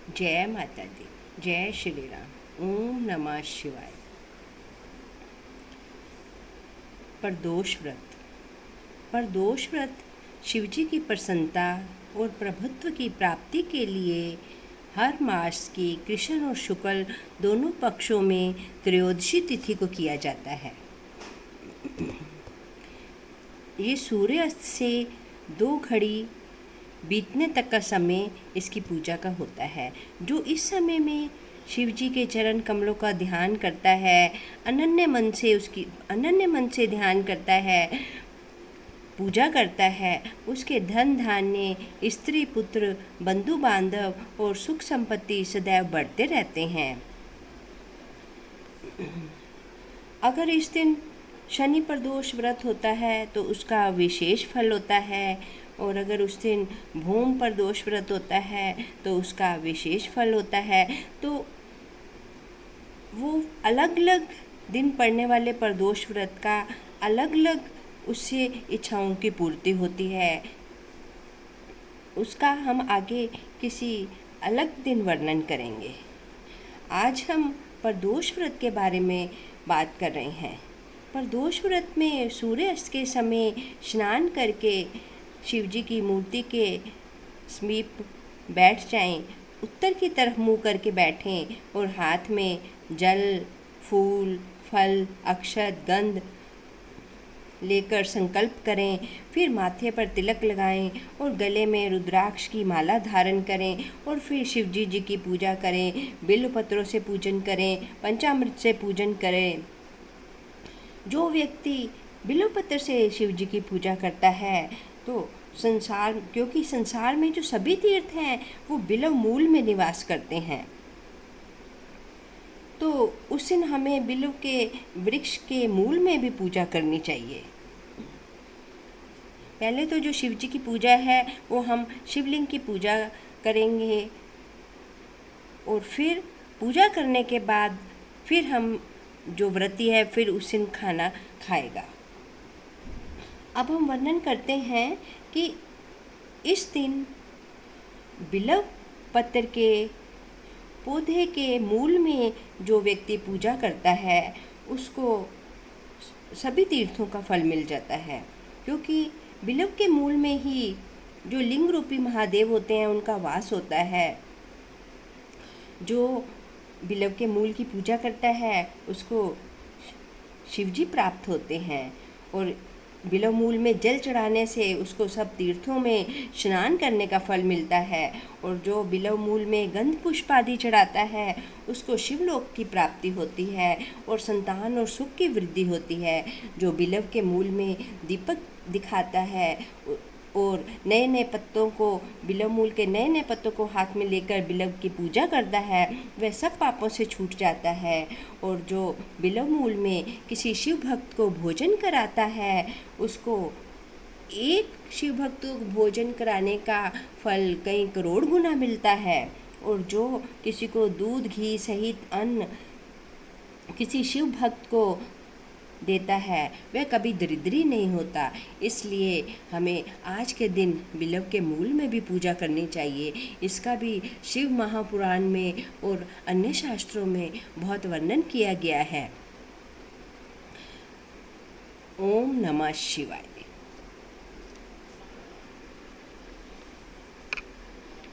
जय माता दी। जय श्री राम। ओम नमः शिवाय। प्रदोष व्रत। प्रदोष व्रत शिवजी की प्रसन्नता और प्रभुत्व की प्राप्ति के लिए हर मास की कृष्ण और शुक्ल दोनों पक्षों में त्रयोदशी तिथि को किया जाता है। ये सूर्यास्त से 2 घड़ी बीतने तक का समय इसकी पूजा का होता है। जो इस समय में शिव जी के चरण कमलों का ध्यान करता है, अनन्य मन से ध्यान करता है, पूजा करता है, उसके धन धान्य, स्त्री पुत्र, बंधु बांधव और सुख संपत्ति सदैव बढ़ते रहते हैं। अगर इस दिन शनि प्रदोष व्रत होता है तो उसका विशेष फल होता है, और अगर उस दिन भूम प्रदोष व्रत होता है तो उसका विशेष फल होता है। तो वो अलग अलग दिन पड़ने वाले प्रदोष व्रत का अलग अलग उससे इच्छाओं की पूर्ति होती है। उसका हम आगे किसी अलग दिन वर्णन करेंगे। आज हम प्रदोष व्रत के बारे में बात कर रहे हैं। प्रदोष व्रत में सूर्यास्त के समय स्नान करके शिवजी की मूर्ति के समीप बैठ जाएं, उत्तर की तरफ मुंह करके बैठें और हाथ में जल, फूल, फल, अक्षत, गंध लेकर संकल्प करें। फिर माथे पर तिलक लगाएं और गले में रुद्राक्ष की माला धारण करें और फिर शिवजी जी की पूजा करें। बिल्व पत्रों से पूजन करें, पंचामृत से पूजन करें। जो व्यक्ति बिल्व पत्र से शिवजी की पूजा करता है तो क्योंकि संसार में जो सभी तीर्थ हैं वो बिल्व मूल में निवास करते हैं, तो उस दिन हमें बिल्व के वृक्ष के मूल में भी पूजा करनी चाहिए। पहले तो जो शिव जी की पूजा है वो हम शिवलिंग की पूजा करेंगे, और फिर पूजा करने के बाद फिर हम जो व्रती है फिर उस दिन खाना खाएगा। अब हम वर्णन करते हैं कि इस दिन बिल्व पत्र के पौधे के मूल में जो व्यक्ति पूजा करता है उसको सभी तीर्थों का फल मिल जाता है, क्योंकि बिल्व के मूल में ही जो लिंग रूपी महादेव होते हैं उनका वास होता है। जो बिल्व के मूल की पूजा करता है उसको शिवजी प्राप्त होते हैं, और बिल्व मूल में जल चढ़ाने से उसको सब तीर्थों में स्नान करने का फल मिलता है, और जो बिल्व मूल में गंध पुष्प आदि चढ़ाता है उसको शिवलोक की प्राप्ति होती है और संतान और सुख की वृद्धि होती है। जो बिल्व के मूल में दीपक दिखाता है और नए नए पत्तों को, बिल्व मूल के नए नए पत्तों को हाथ में लेकर बिल्व की पूजा करता है, वह सब पापों से छूट जाता है। और जो बिल्व मूल में किसी शिव भक्त को भोजन कराता है उसको एक शिव भक्त को भोजन कराने का फल कई करोड़ गुना मिलता है। और जो किसी को दूध घी सहित अन्न किसी शिव भक्त को देता है वह कभी दरिद्री नहीं होता। इसलिए हमें आज के दिन बिल्व के मूल में भी पूजा करनी चाहिए। इसका भी शिव महापुराण में और अन्य शास्त्रों में बहुत वर्णन किया गया है। ओम नमः शिवाय।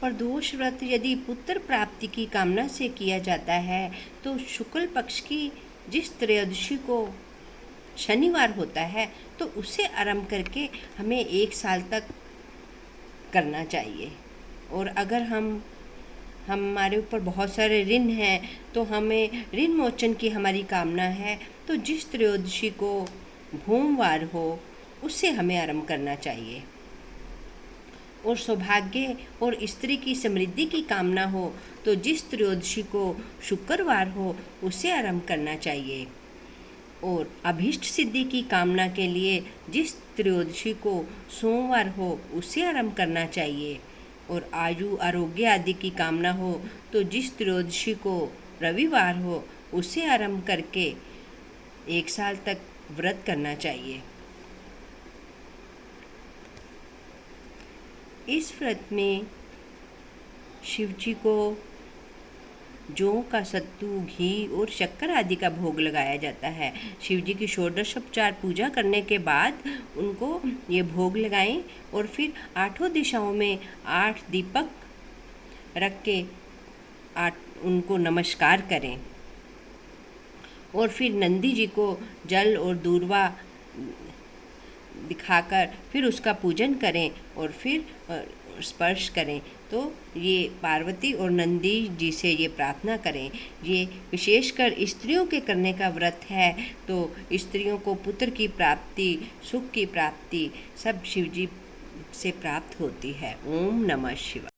प्रदोष व्रत यदि पुत्र प्राप्ति की कामना से किया जाता है तो शुक्ल पक्ष की जिस त्रयोदशी को शनिवार होता है तो उसे आरंभ करके हमें 1 साल तक करना चाहिए। और अगर हमारे ऊपर बहुत सारे ऋण हैं तो हमें ऋण मोचन की हमारी कामना है तो जिस त्रयोदशी को भूमवार हो उससे हमें आरंभ करना चाहिए। और सौभाग्य और स्त्री की समृद्धि की कामना हो तो जिस त्रयोदशी को शुक्रवार हो उससे आरंभ करना चाहिए। और अभीष्ट सिद्धि की कामना के लिए जिस त्रयोदशी को सोमवार हो उससे आरंभ करना चाहिए। और आयु आरोग्य आदि की कामना हो तो जिस त्रयोदशी को रविवार हो उससे आरंभ करके 1 साल तक व्रत करना चाहिए। इस व्रत में शिव जी को जौ का सत्तू, घी और शक्कर आदि का भोग लगाया जाता है। शिव जी की षोडशोपचार पूजा करने के बाद उनको ये भोग लगाएं और फिर 8 दिशाओं में 8 दीपक रख के उनको नमस्कार करें और फिर नंदी जी को जल और दूर्वा दिखाकर फिर उसका पूजन करें और फिर स्पर्श करें। तो ये पार्वती और नंदी जी से ये प्रार्थना करें। ये विशेषकर स्त्रियों के करने का व्रत है। तो स्त्रियों को पुत्र की प्राप्ति, सुख की प्राप्ति सब शिव जी से प्राप्त होती है। ओम नमः शिवाय।